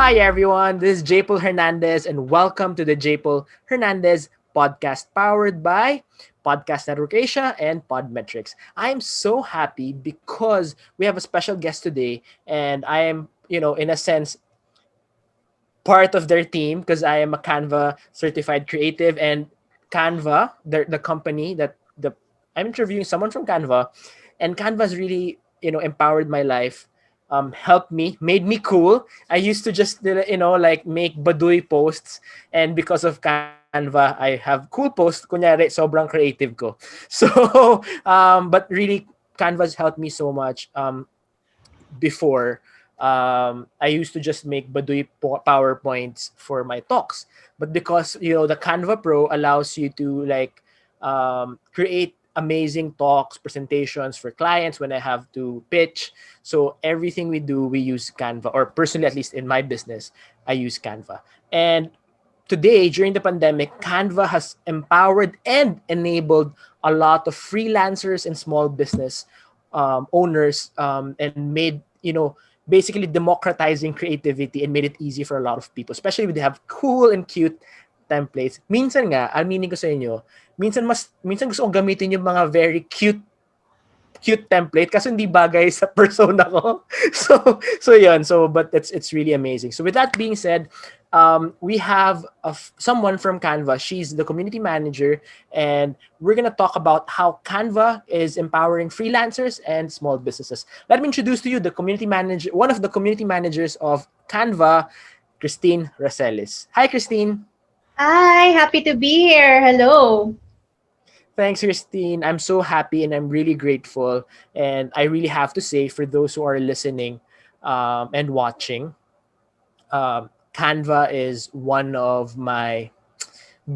Hi everyone, this is JPaul Hernandez and welcome to the JPaul Hernandez podcast powered by Podcast Network Asia and Podmetrics. I'm so happy because we have a special guest today and I am, in a sense part of their team because I am a Canva certified creative and Canva, the company that the I'm interviewing someone from Canva, and Canva's really empowered my life, helped me, made me cool. I used to just like make baduy posts, and because of Canva, I have cool posts. Kunyari, sobrang creative ko. So, but really, Canva's helped me so much. Before I used to just make baduy powerpoints for my talks, but because the Canva Pro allows you to like create amazing talks presentations for clients when I have to pitch. So everything we do we use Canva, or personally, at least in my business, I use Canva. And today, during the pandemic, Canva has empowered and enabled a lot of freelancers and small business owners, and made, basically democratizing creativity and made it easy for a lot of people, especially when they have cool and cute templates. Minsan nga, aminin ko sa inyo, minsan gusto kong gamitin yung mga very cute template kasi hindi bagay sa persona ko. So yun. So but it's really amazing. So with that being said, we have someone from Canva. She's the community manager, and we're gonna talk about how Canva is empowering freelancers and small businesses. Let me introduce to you the community manager, one of the community managers of Canva, Kristine Racelis. Hi, Kristine. Hi, happy to be here. Hello. Thanks, Christine. I'm so happy and I'm really grateful. And I really have to say, for those who are listening and watching, Canva is one of my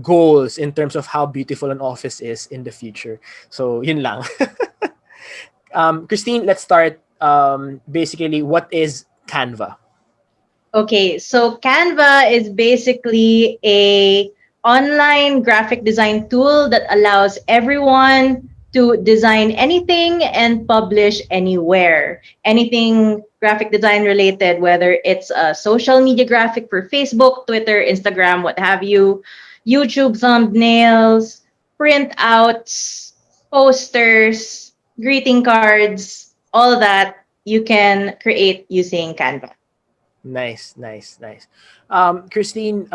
goals in terms of how beautiful an office is in the future. So, yun lang. Christine, let's start. Basically, what is Canva? Okay, so Canva is basically a online graphic design tool that allows everyone to design anything and publish anywhere. Anything graphic design related, whether it's a social media graphic for Facebook, Twitter, Instagram, what have you, YouTube thumbnails, printouts, posters, greeting cards, all that you can create using Canva. Nice, nice, nice. Christine,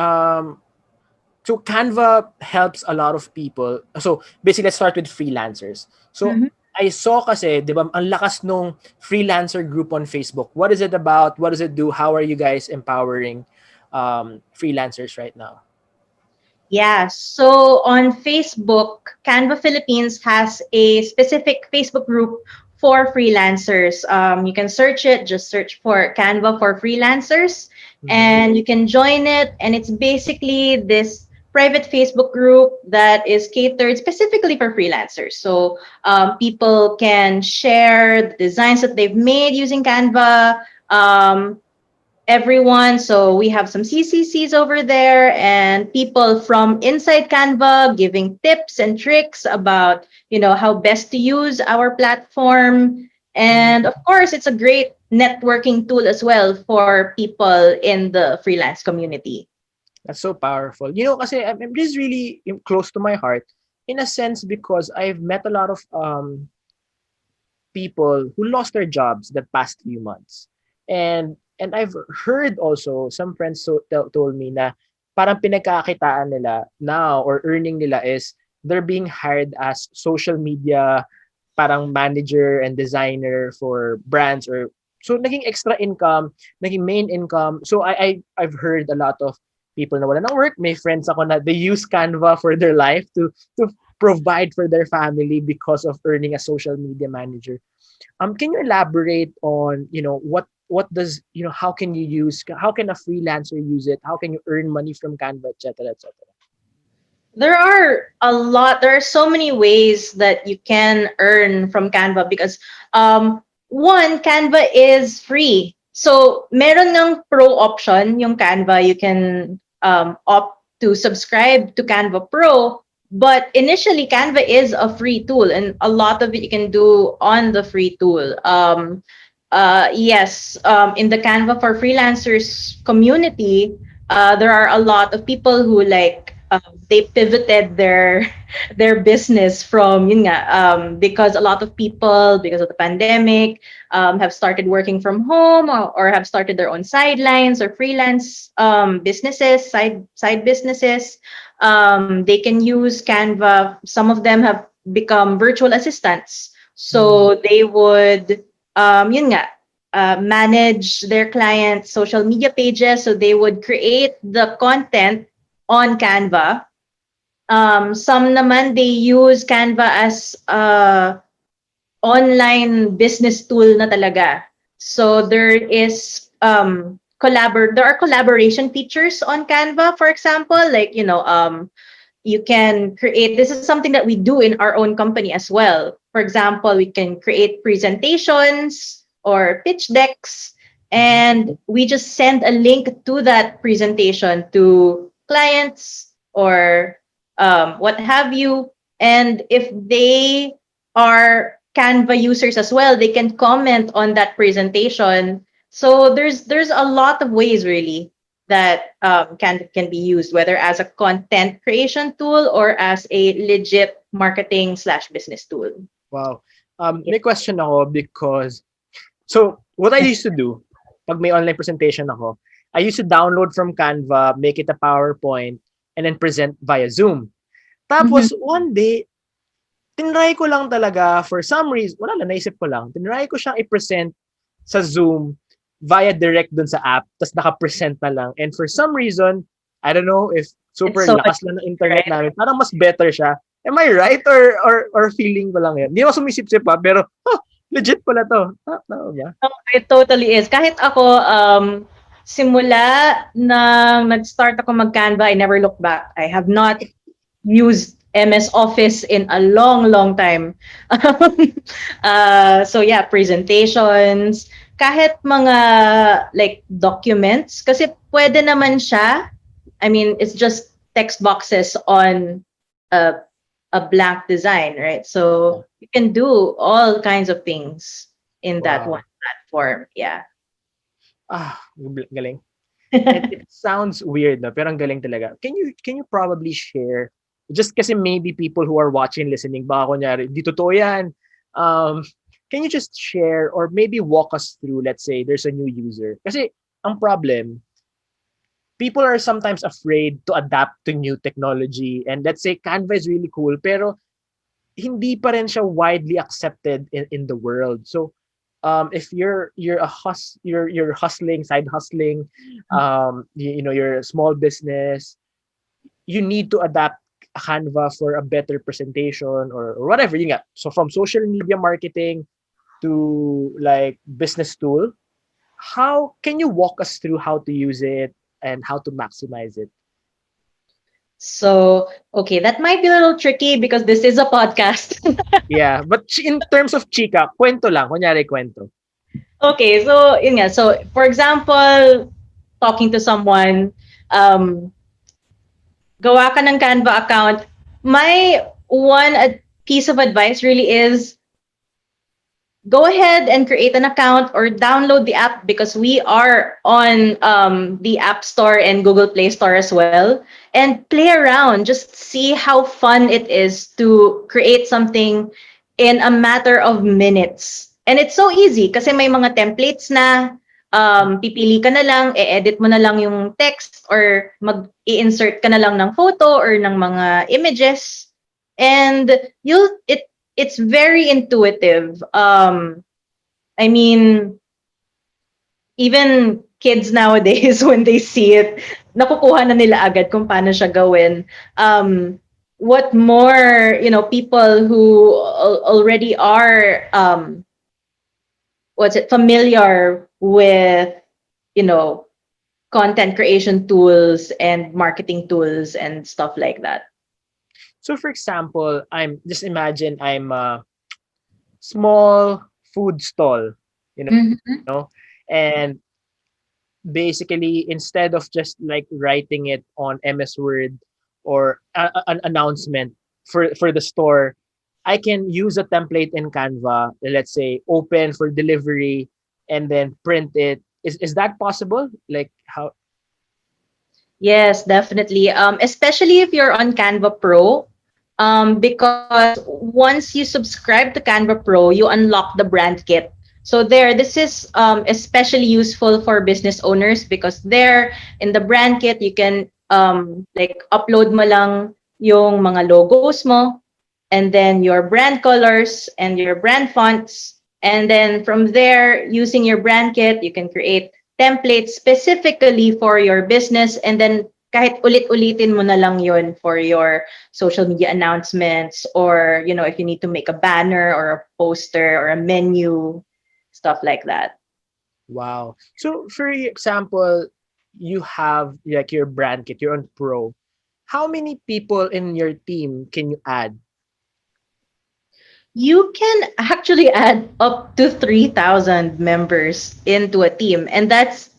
so Canva helps a lot of people. So basically, let's start with freelancers. So I saw kasi, di ba, ang lakas nung freelancer group on Facebook. What is it about? What does it do? How are you guys empowering freelancers right now? Yeah, so on Facebook, Canva Philippines has a specific Facebook group for freelancers. You can search it, just search for Canva for freelancers, Mhm. and you can join it. And it's basically this private Facebook group that is catered specifically for freelancers. So people can share the designs that they've made using Canva. Everyone. So we have some CCCs over there and people from inside Canva giving tips and tricks about, how best to use our platform. And of course, it's a great networking tool as well for people in the freelance community. That's so powerful. Kasi this is really close to my heart in a sense because I've met a lot of people who lost their jobs the past few months. And I've heard also some friends told me na parang pinagkakitaan nila now or earning nila is they're being hired as social media parang manager and designer for brands, or so naging extra income, naging main income. So I've heard a lot of people na wala ng work. May friends ako na they use Canva for their life to provide for their family because of earning a social media manager. Can you elaborate on, what does, how can you use, how can a freelancer use it? How can you earn money from Canva, etc., etc.? There are so many ways that you can earn from Canva because one, Canva is free. So meron ng pro option yung Canva. You can opt to subscribe to Canva Pro. But initially, Canva is a free tool, and a lot of it you can do on the free tool. Yes, in the Canva for freelancers community, there are a lot of people who they pivoted their their business from yun nga, because a lot of people because of the pandemic have started working from home, or have started their own sidelines or freelance businesses, side businesses. They can use Canva. Some of them have become virtual assistants, Mm. so they would yun nga, manage their clients' social media pages. So they would create the content on Canva. Some naman they use Canva as online business tool na talaga. So there are collaboration features on Canva, for example, like you can create, this is something that we do in our own company as well. For example, we can create presentations or pitch decks, Mhm. and we just send a link to that presentation to clients or what have you. And if they are Canva users as well, they can comment on that presentation. So there's a lot of ways really that can be used, whether as a content creation tool or as a legit marketing slash business tool. Wow. Yeah. May question ako because so what I used to do pag may online presentation ako, I used to download from Canva, make it a PowerPoint, and then present via Zoom. Mhm. Tapos one day, tinry ko lang talaga for some reason, wala lang, naisip ko lang, tinry ko siyang i-present sa Zoom via direct dun sa app, tapos naka-present na lang. And for some reason, I don't know if It's super so much lakas lang ng easier, internet right? namin, parang mas better siya. Am I right or feeling ko lang yun? Hindi ako sumisip-sip pa, pero legit pala to. Tama ba? Oh, it totally is. Kahit ako, simula nang nag-start ako mag-Canva, I never looked back. I have not used MS Office in a long, long time. So yeah, presentations, kahit mga like documents, kasi pwede naman siya. I mean, it's just text boxes on a, a blank design, right? Yeah. So you can do all kinds of things in that one Wow. platform. Yeah. Galing. It sounds weird, no? Pero ang galing talaga. Can you probably share, just kasi maybe people who are watching, listening, baka kunyari, di totoo yan. Um, can you just share or maybe walk us through, let's say, there's a new user. Kasi ang problem, people are sometimes afraid to adapt to new technology. And let's say Canva is really cool, pero hindi pa rin siya widely accepted in the world. So if you're hustling, side hustling, you're a small business, you need to adapt Canva for a better presentation or whatever you got. So from social media marketing to like business tool, how can you walk us through how to use it and how to maximize it? So, okay, that might be a little tricky because this is a podcast. Yeah, but in terms of chika, kwento lang, kunyari kwento. Okay, so yun nga. So, for example, talking to someone, um, gawa ka ng Canva account. My one piece of advice really is go ahead and create an account or download the app, because we are on the App Store and Google Play Store as well. And play around, just see how fun it is to create something in a matter of minutes. And it's so easy kasi may mga templates na, pipili ka na lang, e-edit mo na lang yung text or mag-i-insert ka na lang ng photo or ng mga images. And it's very intuitive. I mean, even kids nowadays, when they see it, nakukuha na nila agad kung paano siya gawin. What more, people who already are, familiar with, you know, content creation tools and marketing tools and stuff like that. So for example, I'm a small food stall, you Mhm. know, and basically instead of just like writing it on MS Word or an announcement for the store, I can use a template in Canva, let's say open for delivery, and then print it. Is that possible? Like how? Yes, definitely. Especially if you're on Canva Pro, because once you subscribe to Canva Pro, you unlock the brand kit. So there, this is especially useful for business owners because there in the brand kit, you can like upload mo lang yung mga logos mo, and then your brand colors and your brand fonts. And then from there, using your brand kit, you can create templates specifically for your business. And then kahit ulit-ulitin mo na lang yun for your social media announcements, or, if you need to make a banner or a poster or a menu, stuff like that. Wow. So for example, you have like your brand kit, you're on Pro. How many people in your team can you add? You can actually add up to 3,000 members into a team. And that's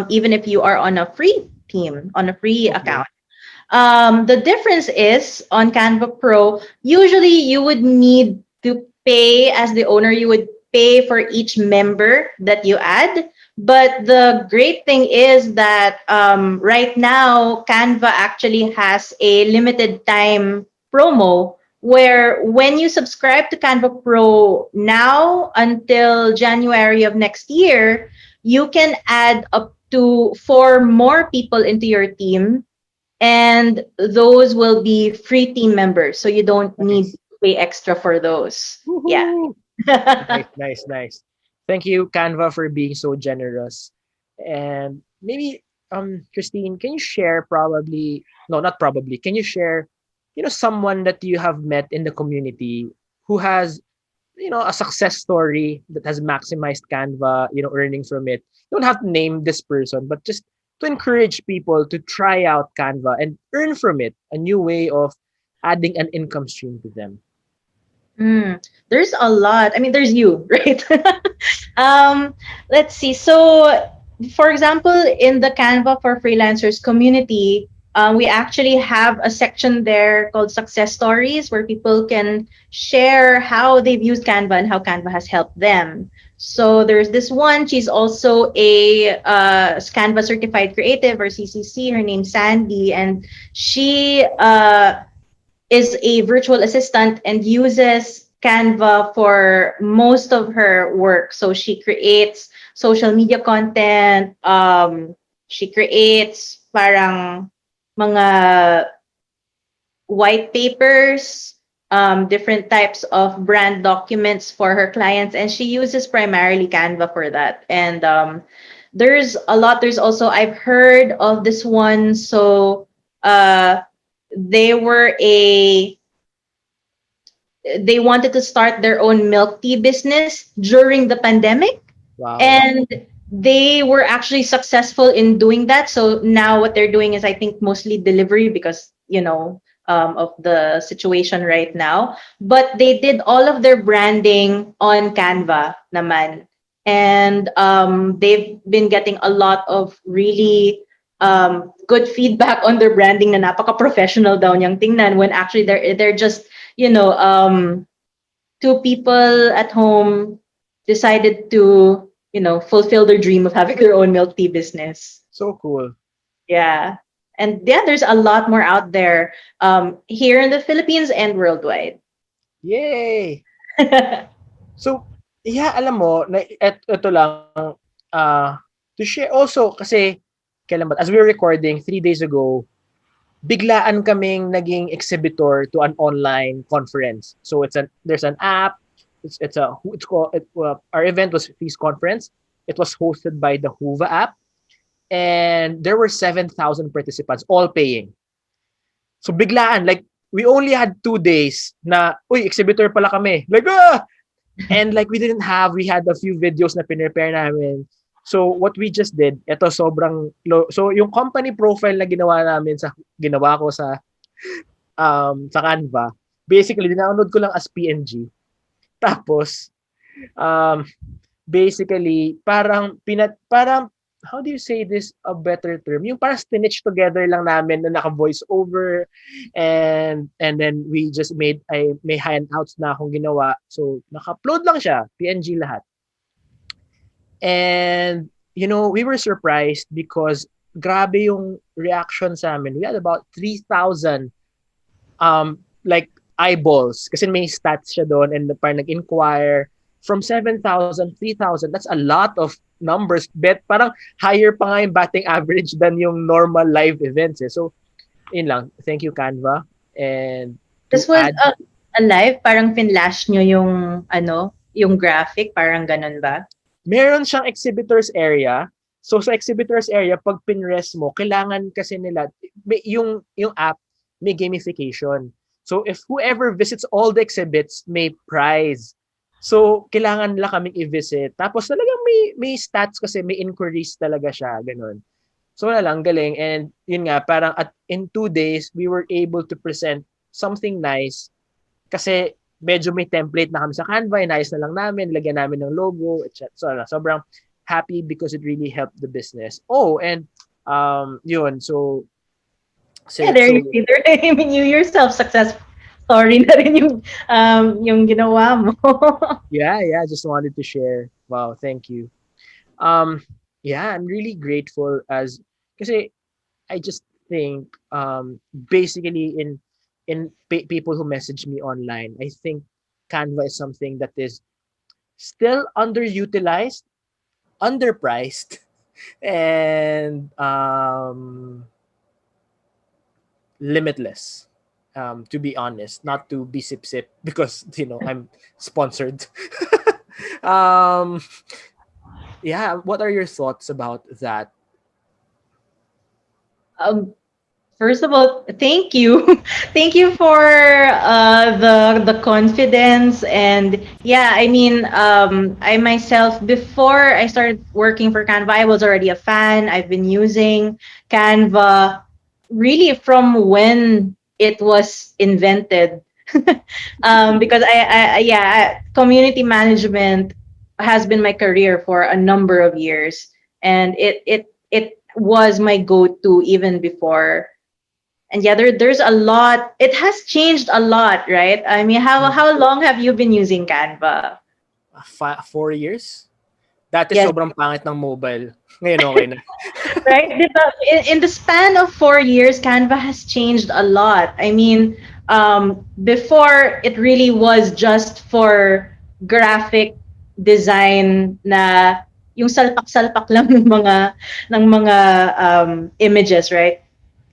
even if you are on a free team, on a free Okay. account. The difference is on Canva Pro, usually you would need to pay as the owner, you would pay for each member that you add. But the great thing is that right now, Canva actually has a limited time promo where when you subscribe to Canva Pro now until January of next year, you can add up to four more people into your team, and those will be free team members. So you don't need Nice. to pay extra for those. Yeah. Woohoo! Nice, nice, nice. Thank you, Canva, for being so generous. And maybe, Christine, can you share probably, no, not probably, can you share, someone that you have met in the community who has, a success story that has maximized Canva, earning from it? You don't have to name this person, but just to encourage people to try out Canva and earn from it, a new way of adding an income stream to them. There's a lot. I mean, there's you, right? um, let's see. So, for example, in the Canva for Freelancers community, we actually have a section there called Success Stories where people can share how they've used Canva and how Canva has helped them. So there's this one. She's also a Canva certified creative, or CCC. Her name's Sandy, and she is a virtual assistant and uses Canva for most of her work. So she creates social media content. She creates parang mga white papers, different types of brand documents for her clients, and she uses primarily Canva for that. And there's a lot. There's also, I've heard of this one. So uh, they were a they wanted to start their own milk tea business during the pandemic, Wow. and they were actually successful in doing that. So now what they're doing is, I think, mostly delivery because of the situation right now. But they did all of their branding on Canva naman, and they've been getting a lot of really good feedback on their branding na napaka professional daw niyang tingnan, when actually they're just you know um two people at home decided to fulfill their dream of having their own milk tea business. So cool. Yeah. And yeah, there's a lot more out there, here in the Philippines and worldwide. Yay! So, yeah, alam mo, ito lang, to share also, kasi, kailan ba, as we were recording 3 days ago, biglaan kaming naging exhibitor to an online conference. So there's an app. It's called our event was Feast Conference. It was hosted by the Huva app, and there were 7,000 participants, all paying. So biglaan, like we only had 2 days na, uy, exhibitor pala kami. Like, ah! And like we had a few videos na pinrepare namin. So what we just did, ito sobrang low. So yung company profile na ginawa ko sa Canva, basically dinownload ko lang as PNG. Tapos um basically parang how do you say this a better term? Yung parang stitch together lang namin na naka voice over, and then we just may handouts na akong ginawa. So naka-upload lang siya, PNG lahat. And, we were surprised because grabe yung reaction sa amin. We had about 3,000 like eyeballs kasi may stats siya doon and parang nag-inquire from 7,000, 3,000. That's a lot of numbers. Bet parang higher pa nga yung batting average than yung normal live events eh. So, yun lang. Thank you, Canva. And to This was add, a live, parang pinlash nyo yung, yung graphic, parang ganun ba? meron siyang exhibitors area. So sa exhibitors area, pag pinrest mo, kailangan kasi nila, yung app, may gamification. So if whoever visits all the exhibits, may prize. So kailangan nila kaming i-visit. Tapos talagang may stats kasi may inquiries talaga siya, ganun. So wala lang, galing. And yun nga, parang in 2 days, we were able to present something nice kasi medyo may template na kami sa Canva, inayos na lang namin, lagyan namin ng logo, etc. So, sobrang happy because it really helped the business. Oh, and yun, Yeah, there you so see. There, I mean, you yourself success story na rin yung ginawa mo. yeah, just wanted to share. Wow, thank you. Um, yeah, I'm really grateful as kasi I just think basically in people who message me online, I think Canva is something that is still underutilized, underpriced, and limitless. To be honest, not to be sip sip because I'm sponsored. um, yeah, what are your thoughts about that? um, First of all, thank you. Thank you for the confidence. And yeah, I mean, I myself, before I started working for Canva, I was already a fan. I've been using Canva really from when it was invented. Because community management has been my career for a number of years, and it was my go-to even before. And yeah, there's a lot. It has changed a lot, right? I mean, how long have you been using Canva? 4 years? Dati Yes, sobrang pangit ng mobile. Ngayon okay na. right? Diba? In the span of 4 years, Canva has changed a lot. I mean, before it really was just for graphic design na yung salpak-salpak lang ng mga images, right?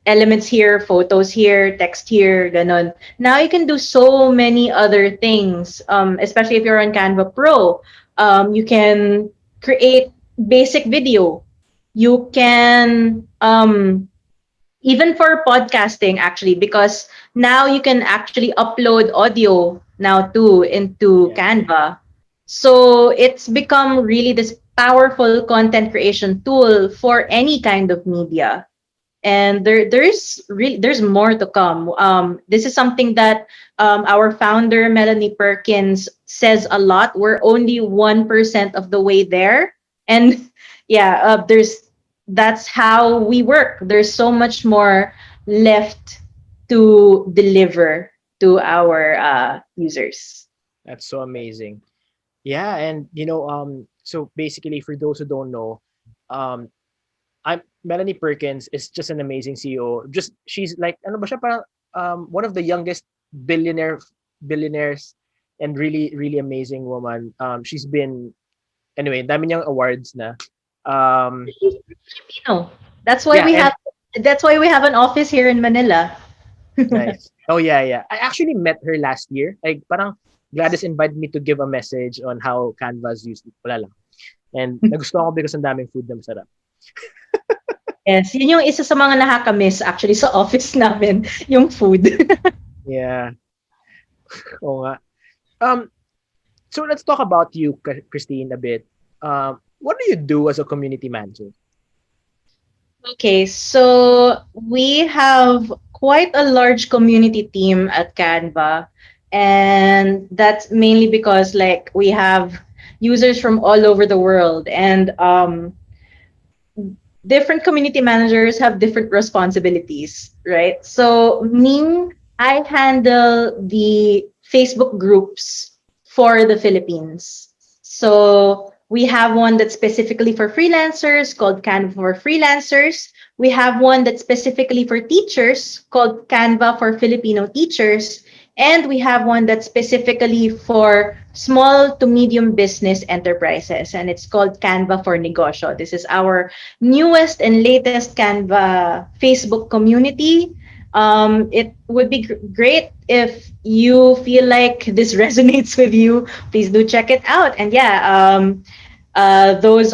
Elements here, photos here, text here, ganon. Now you can do so many other things, especially if you're on Canva Pro. You can create basic video. You can even for podcasting actually, because now you can actually upload audio now too into Yeah. Canva. So it's become really this powerful content creation tool for any kind of media. And there's more to come. This is something that our founder Melanie Perkins says a lot. We're only 1% of the way there, and yeah, there's that's how we work. There's so much more left to deliver to our users. That's so amazing. Yeah, and so basically for those who don't know, um, I'm Melanie Perkins is just an amazing CEO. Just she's like ano ba siya parang one of the youngest billionaires and really really amazing woman. She's been anyway, dami niyang awards na. Um, Filipino. That's why yeah, we and have that's why we have an office here in Manila. nice. Oh yeah. I actually met her last year. Like parang Gladys invited me to give a message on how Canvas used it. Wala lang. And nagustuhan ko because ang daming food na masarap. Yes, yun yung isa sa mga nakaka-miss actually sa office namin, yung food. Yeah. Oo nga. Um, so let's talk about you, Christine, a bit. What do you do as a community manager? Okay, so we have quite a large community team at Canva, and that's mainly because like we have users from all over the world, and different community managers have different responsibilities, right? So me, I handle the Facebook groups for the Philippines. So We have one that's specifically for freelancers called Canva for Freelancers. We have one that's specifically for teachers called Canva for Filipino Teachers. And we have one that's specifically for small to medium business enterprises, and it's called Canva for Negosyo. This is our newest and latest Canva Facebook community. It would be great if you feel like this resonates with you. Please do check it out. And yeah, those.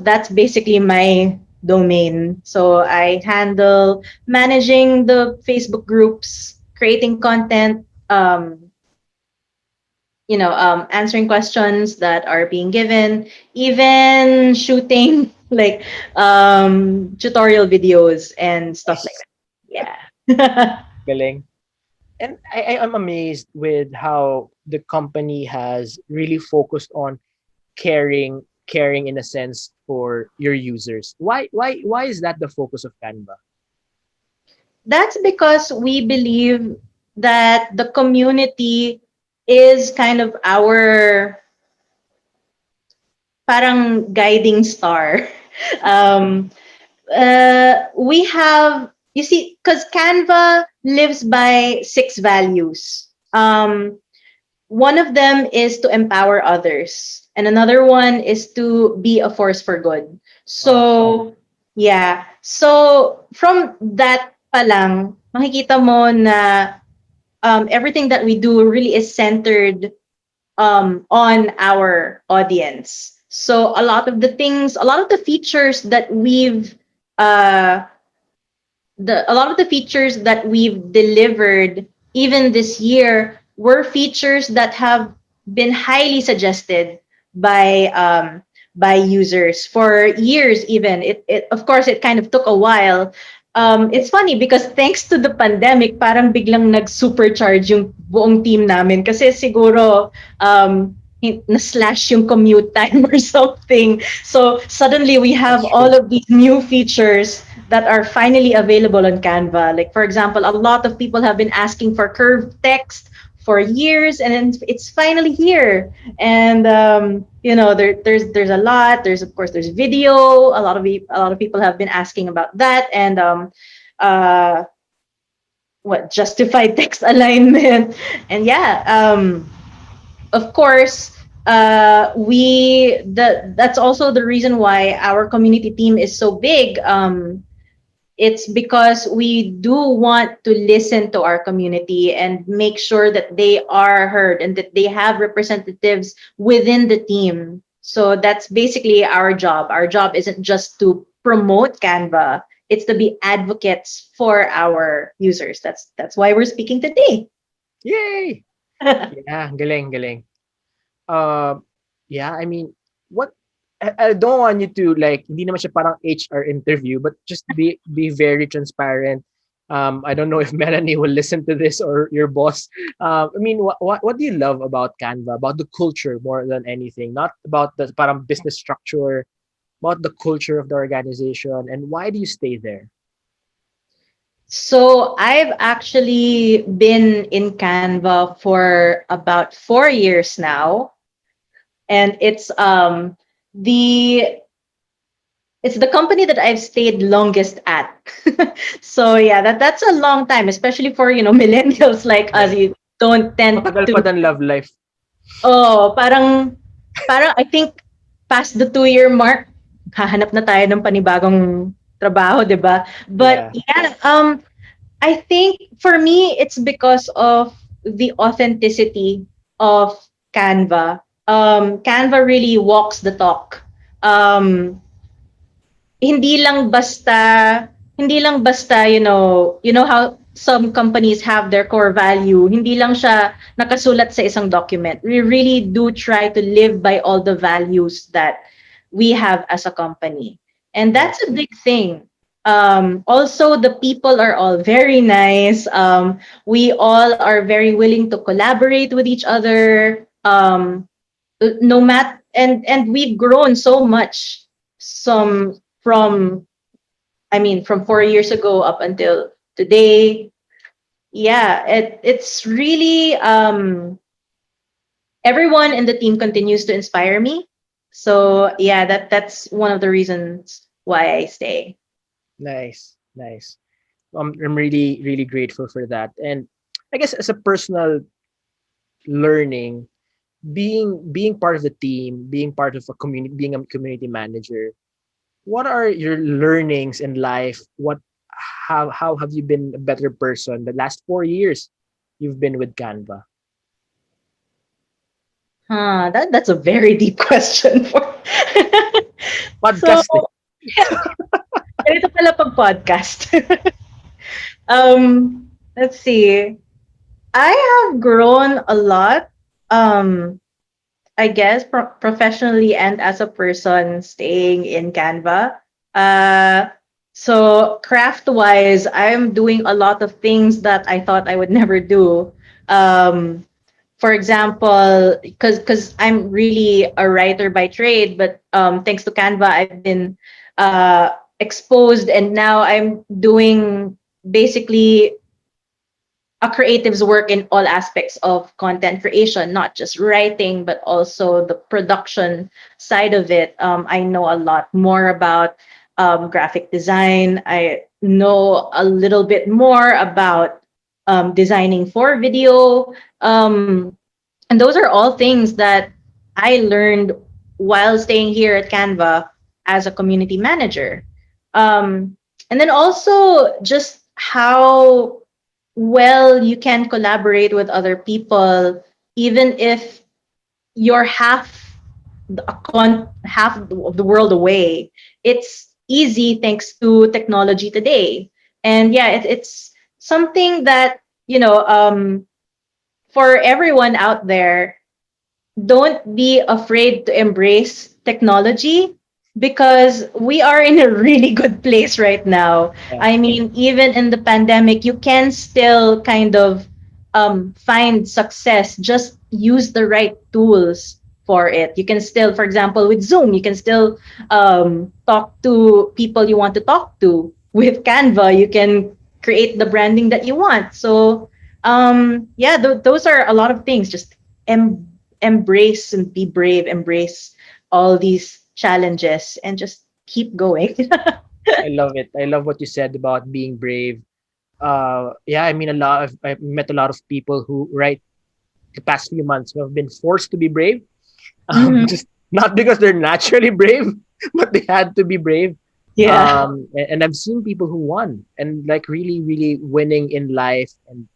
That's basically my domain. So I handle managing the Facebook groups, creating content, answering questions that are being given, even shooting like tutorial videos and stuff like Nice. that. Yeah. Galing. And I'm amazed with how the company has really focused on caring in a sense for your users. Why is that the focus of Canva? That's because we believe that the community is kind of our parang guiding star. Um, we have, you see, because Canva lives by 6 values. One of them is to empower others, and another one is to be a force for good. Wow. So, yeah. So, from that pa lang, makikita mo na everything that we do really is centered on our audience. So, a lot of the features that uh, a lot of the features that we've delivered even this year were features that have been highly suggested by users for years. Even it of course it kind of took a while. Yeah. It's funny because thanks to the pandemic, parang biglang nag-supercharge yung buong team namin kasi siguro na-slash yung commute time or something. So suddenly we have That's all true. of these new features that are finally available on Canva. Like for example, a lot of people have been asking for curved text for years, and then it's finally here. And there's a lot. There's of course there's video. A lot of people have been asking about that, and uh, what justified text alignment, and yeah, of course that's also the reason why our community team is so big. It's because we do want to listen to our community and make sure that they are heard and that they have representatives within the team. So that's basically our job. Our job isn't just to promote Canva, it's to be advocates for our users. That's why we're speaking today. Yay! Yeah, galing. Uh, yeah, I mean, what I don't want you to like hindi naman siya parang HR interview, but just be very transparent. I don't know if Melanie will listen to this or your boss. I mean, what do you love about Canva? About the culture more than anything, not about the parang business structure, about the culture of the organization, and why do you stay there? So I've actually been in Canva for about 4 years now, and the it's the company that I've stayed longest at. So yeah, that's a long time, especially for millennials like us. Yeah, You don't tend matagal pa to. than love life. Oh, parang I think past the 2 year mark, hahanap na tayo ng panibagong trabaho, 'di ba? But Yeah, yeah, I think for me, it's because of the authenticity of Canva. Canva really walks the talk. Um, hindi lang basta, hindi lang basta, how some companies have their core value. Hindi lang siya nakasulat sa isang document. We really do try to live by all the values that we have as a company. And that's nice. a big thing. Also, the people are all very nice. We all are very willing to collaborate with each other. No mat and we've grown so much from from 4 years ago up until today. Yeah, it's really everyone in the team continues to inspire me. So yeah, that's one of the reasons why I stay. Nice, nice. I'm really, really grateful for that. And I guess as a personal learning, being part of the team, being part of a community, being a community manager, what are your learnings in life? How have you been a better person the last 4 years you've been with Canva? That's a very deep question for so Podcasting. ganito pala pag podcast. Let's see. I have grown a lot. Um, I guess professionally and as a person staying in Canva. Uh, so craft wise, I'm doing a lot of things that I thought I would never do. Um, for example, because I'm really a writer by trade, but thanks to Canva, I've been exposed, and now I'm doing basically a creative's work in all aspects of content creation, not just writing, but also the production side of it. I know a lot more about graphic design. I know a little bit more about designing for video. And those are all things that I learned while staying here at Canva as a community manager. Um, and then also just how well you can collaborate with other people, even if you're half of the world away. It's easy thanks to technology today. And yeah, it's something that, for everyone out there, don't be afraid to embrace technology because we are in a really good place right now. Yeah. I mean, even in the pandemic, you can still kind of find success. Just use the right tools for it. You can still, for example, with Zoom, you can still talk to people you want to talk to. With Canva, you can create the branding that you want. So, yeah, those are a lot of things. Just embrace and be brave, embrace all these challenges and just keep going. I love it. I love what you said about being brave. Yeah, I mean, I've met a lot of people who, right, the past few months who have been forced to be brave. Mhm. Just not because they're naturally brave, but they had to be brave. Yeah. And I've seen people who won and like really, really winning in life and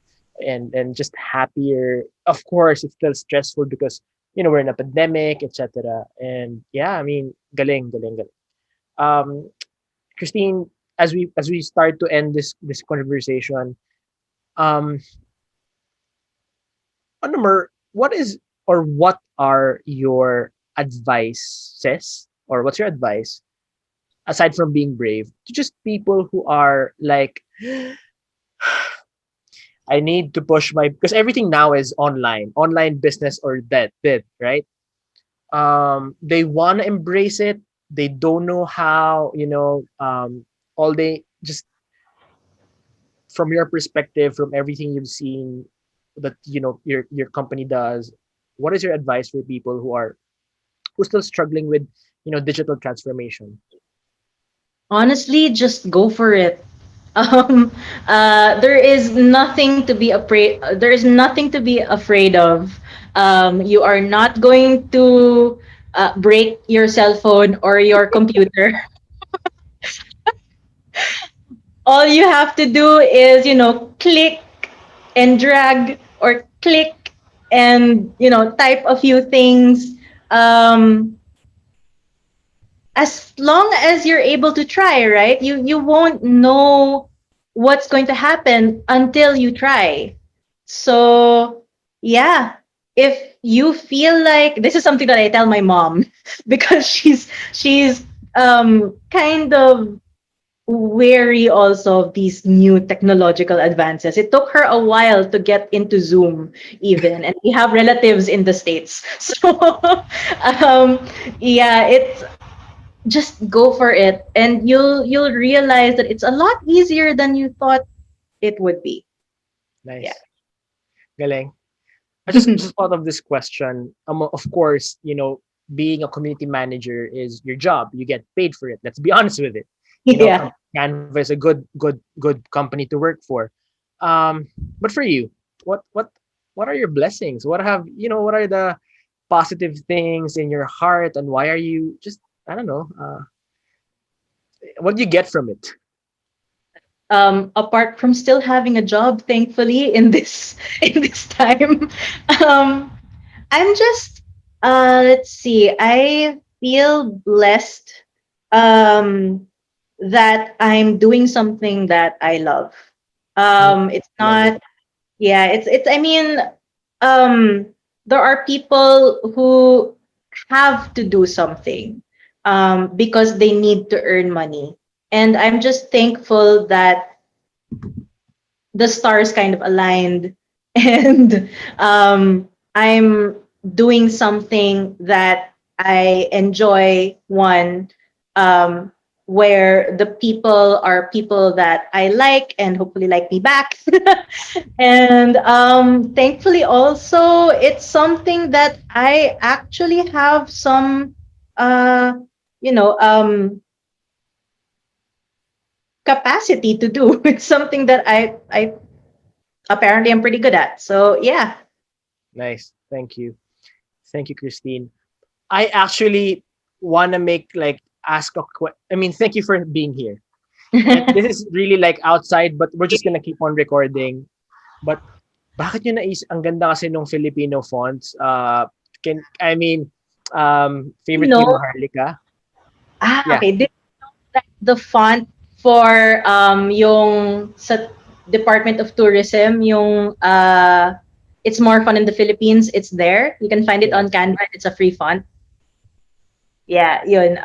just happier. Of course, it's still stressful because we're in a pandemic, etc. And yeah, I mean, galing, galing, galing. Um, Christine, as we start to end this conversation, um, on number, what is or what are your advices or what's your advice aside from being brave to just people who are like, I need to push my because everything now is online business or dead, right? They want to embrace it, they don't know how, all they just from your perspective, from everything you've seen that your company does, what is your advice for people who still struggling with digital transformation? Honestly, just go for it. Um, there is nothing to be afraid. There is nothing to be afraid of. You are not going to break your cell phone or your computer. All you have to do is, click and drag or click and, type a few things. Um, as long as you're able to try, right? You won't know what's going to happen until you try. So, yeah, if you feel like this is something that I tell my mom because she's kind of wary also of these new technological advances. It took her a while to get into Zoom, even, and we have relatives in the States. So, yeah, it's just go for it, and you'll realize that it's a lot easier than you thought it would be. Yeah. Nice. Galing. I just thought of this question. Of course, being a community manager is your job. You get paid for it. Let's be honest with it. Yeah. Canva is a good company to work for. But for you, what are your blessings? What are the positive things in your heart, and why are you just, I don't know, what do you get from it? Apart from still having a job, thankfully, in this in this time, um, I'm just let's see. I feel blessed um, that I'm doing something that I love. Mm, It's love it. not. Yeah, it's. I mean, um, there are people who have to do something because they need to earn money, and I'm just thankful that the stars kind of aligned and I'm doing something that I enjoy, one, um, where the people are people that I like and hopefully like me back. And thankfully also it's something that I actually have some uh, you know capacity to do. It's something that I apparently I'm pretty good at. So yeah. Nice. Thank you, Christine. I actually want to make like ask a I mean, thank you for being here. And this is really like outside, but we're just gonna keep on recording. But bakit nyo naisip, ang ganda kasi nung Filipino fonts. I mean, You favorite ko know, yung Maharlika. Yeah, okay. This the font for yung sa Department of Tourism, yung it's more fun in the Philippines. It's there. You can find it yeah. on Canva. It's a free font. Yeah, yun.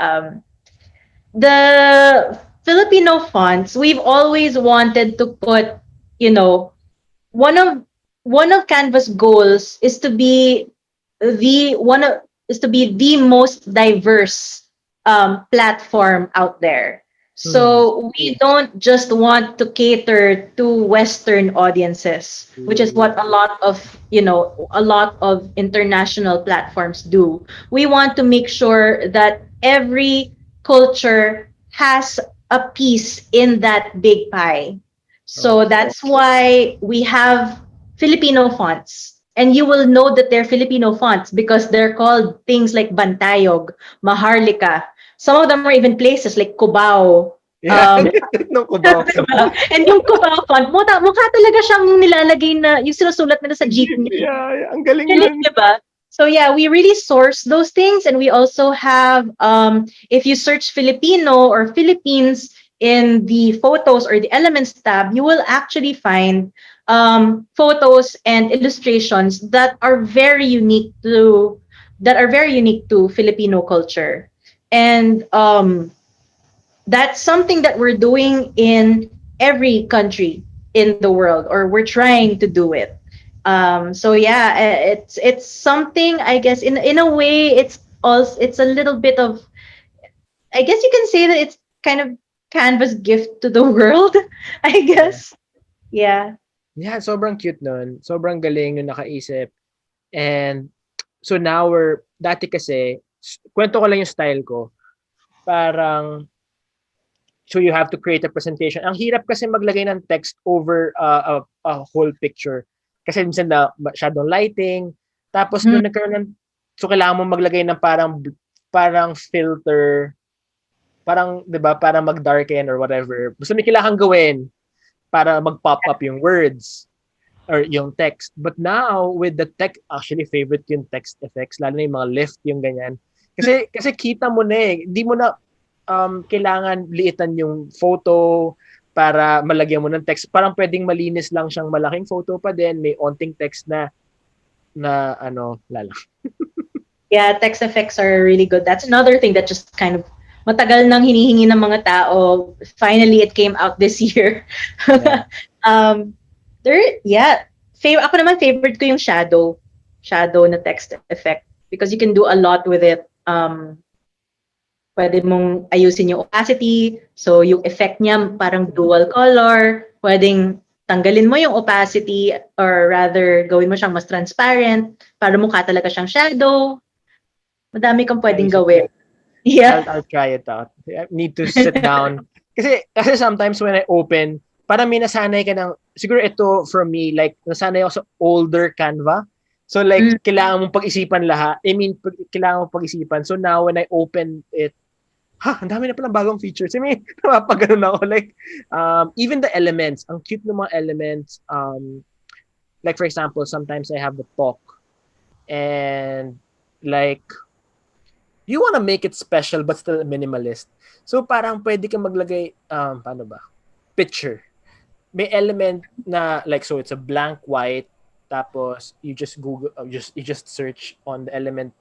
The Filipino fonts, we've always wanted to put, you know, one of one of Canva's goals is to be the one of is to be the most diverse platform out there. Mm. So we don't just want to cater to Western audiences, which is what Mm. a lot of international platforms do. We want to make sure that every culture has a piece in that big pie. So Okay. that's why we have Filipino fonts. And you will know that they're Filipino fonts because they're called things like Bantayog, Maharlika. Some of them are even places like Cubao. Yeah, Um, ang ganda nung Cubao. diba? And yung Cubao font, mukha talaga siyang nilalagay na, yung sinusulat nila sa jeepney. Yeah, ang galing Galing, nun. di ba? So yeah, we really source those things, and we also have if you search Filipino or Philippines in the photos or the elements tab, you will actually find photos and illustrations that are very unique to Filipino culture. And that's something that we're doing in every country in the world, or we're trying to do it. So yeah, it's something, I guess, in a way it's a little bit of, I guess you can say that it's kind of Canva's gift to the world, I Yeah. guess. Yeah. Yeah, sobrang cute nun. Sobrang galing nung nakaisip. And so now dati kasi, kwento ko lang yung style ko. Parang, so you have to create a presentation. Ang hirap kasi maglagay ng text over a whole picture. Kasi minsan na masyadong lighting. Tapos Mhm. nung nagkaroon so kailangan mo maglagay ng parang filter, parang, 'di ba, para mag-darken or whatever. Basta may kailangan gawin para mag-pop up yung words or yung text. But now with the text, actually favorite yung text effects, lalo na yung mga lift, yung ganyan. Kasi kita mo na eh, hindi mo na kailangan liitan yung photo para malagyan mo ng text. Parang pwedeng malinis lang siyang malaking photo pa din, may onting text na ano, lala. Yeah, text effects are really good. That's another thing that just kind of matagal nang hinihingi ng mga tao. Finally, it came out this year. Yeah. um, yeah. Ako naman, favorite ko yung shadow na text effect because you can do a lot with it. Pwede mong ayusin yung opacity. So, yung effect niya parang dual color. Pwedeng tanggalin mo yung opacity or rather gawin mo siyang mas transparent para mukha talaga siyang shadow. Madami kang pwedeng Nice. gawin. Yeah. I'll try it out. I need to sit down. Kasi sometimes when I open, parang may nasanay ka ng, siguro ito from me, like nasanay ako sa older Canva. So like, Mm. kailangan mong pag-isipan lahat. I mean, kailangan mong pag-isipan. So now when I open it, ang dami na palang bagong features. I mean, napapaganon ako. Like, even the elements, ang cute ng mga elements. Like for example, sometimes I have the talk and like, you want to make it special but still minimalist. So parang pwede kang maglagay, paano ba? Picture. May element na like, so it's a blank white, tapos you just Google, you just search on the element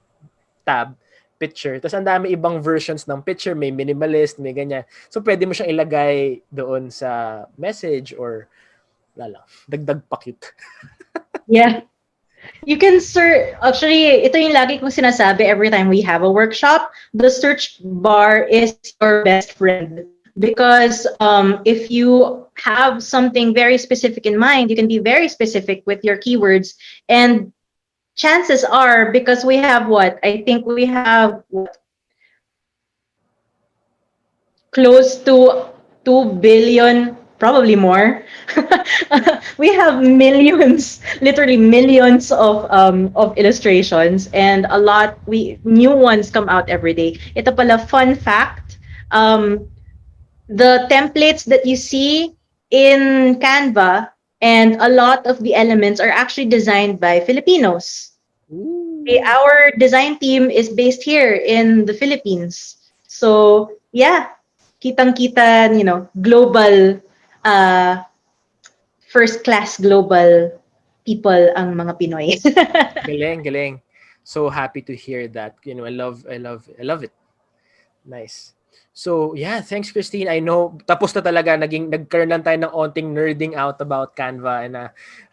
tab, picture. Tapos ang dami ibang versions ng picture, may minimalist, may ganyan. So pwede mo siyang ilagay doon sa message or lala, dagdag pa cute. Yeah. You can search, actually, ito yung lagi kong sinasabi every time we have a workshop. The search bar is your best friend. Because if you have something very specific in mind, you can be very specific with your keywords. And chances are, because we have what? I think we have what, close to 2 billion, probably more. We have millions, literally millions of illustrations, and a lot we new ones come out every day. Ito pala fun fact, the templates that you see in Canva and a lot of the elements are actually designed by Filipinos. Ooh. Our design team is based here in the Philippines. So, yeah, kitang-kita, global, uh, first class global people ang mga Pinoy. Galing, galing. So happy to hear that. I love it. Nice. So, yeah, thanks Christine. I know tapos na talaga nagkaroon lang tayo ng onting nerding out about Canva and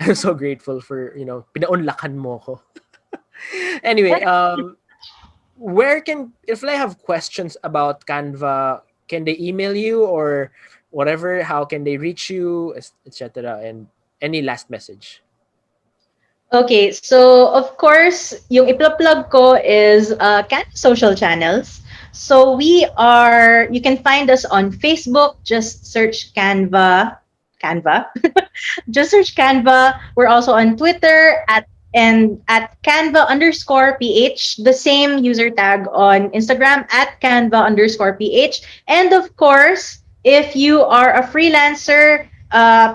I'm so grateful for, pinaunlakan mo ko. Anyway, where can if I have questions about Canva, can they email you or whatever? How can they reach you, etc. And any last message? Okay, so of course, yung ipla-plug ko is Canva social channels. So you can find us on Facebook, just search Canva. Just search Canva. We're also on Twitter at Canva_PH, the same user tag on Instagram at Canva_PH. And of course, if you are a freelancer,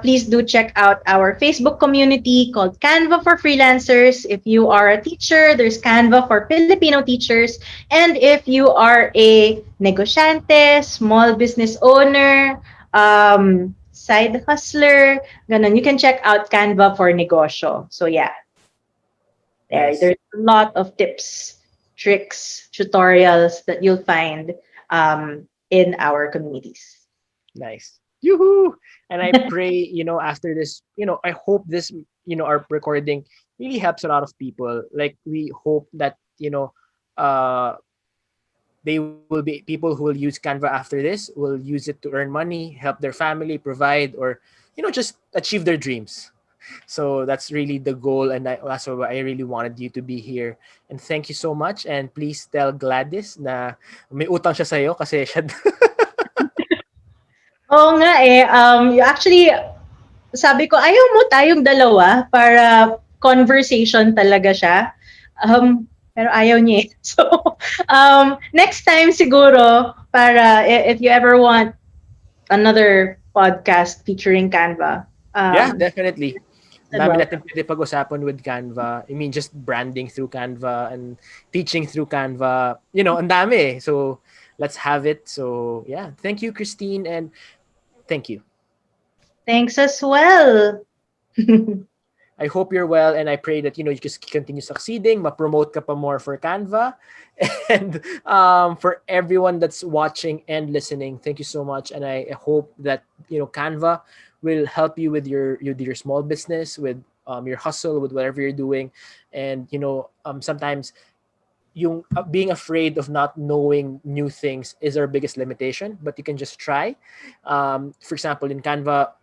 please do check out our Facebook community called Canva for Freelancers. If you are a teacher, there's Canva for Filipino teachers. And if you are a negosyante, small business owner, side hustler, ganun, you can check out Canva for negosyo. So yeah, Nice. there's a lot of tips, tricks, tutorials that you'll find in our communities. Nice. Yoo-hoo! And I pray, after this, I hope this, our recording really helps a lot of people. Like we hope that, uh they will be people who will use Canva after this will use it to earn money, help their family, provide, or just achieve their dreams. So that's really the goal, and that's why I really wanted you to be here. And thank you so much. And please tell Gladys na may utang siya sa'yo kasi siya. Oo nga eh. Actually, sabi ko, ayaw mo tayong dalawa para conversation talaga siya. Pero ayaw niya eh. So, next time siguro, para if you ever want another podcast featuring Canva, Yeah, definitely. Ang then dami welcome. natin pwede pag-usapan with Canva. I mean, just branding through Canva and teaching through Canva. Ang dami eh. So, let's have it. So, yeah. Thank you, Christine, and thank you. Thanks as well. I hope you're well, and I pray that you just continue succeeding, ma-promote ka pa more for Canva, and for everyone that's watching and listening, thank you so much, and I hope that Canva will help you with your small business, with your hustle, with whatever you're doing, and sometimes being afraid of not knowing new things is our biggest limitation, but you can just try. For example, in Canva,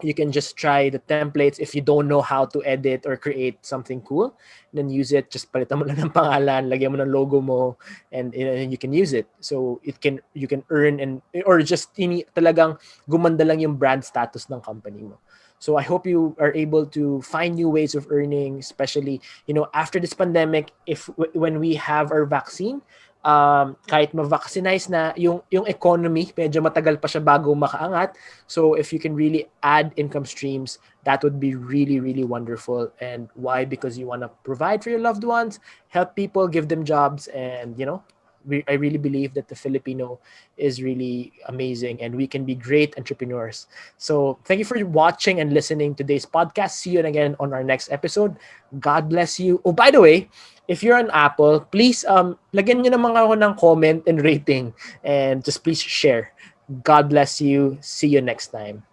You can just try the templates. If you don't know how to edit or create something cool, then use it. Just palitan mo lang ng pangalan, lagyan mo ng logo mo, and you can use it. So you can earn, and or just talagang gumanda lang yung brand status ng company mo. So I hope you are able to find new ways of earning, especially after this pandemic. If when we have our vaccine, kahit ma-vaccinize na yung economy, medyo matagal pa siya bago makaangat. So if you can really add income streams, that would be really, really wonderful. And why? Because you want to provide for your loved ones, help people, give them jobs, and I really believe that the Filipino is really amazing and we can be great entrepreneurs. So thank you for watching and listening to today's podcast. See you again on our next episode. God bless you. Oh, by the way, if you're on Apple, please lagyan nyo naman ako ng comment and rating, and just please share. God bless you. See you next time.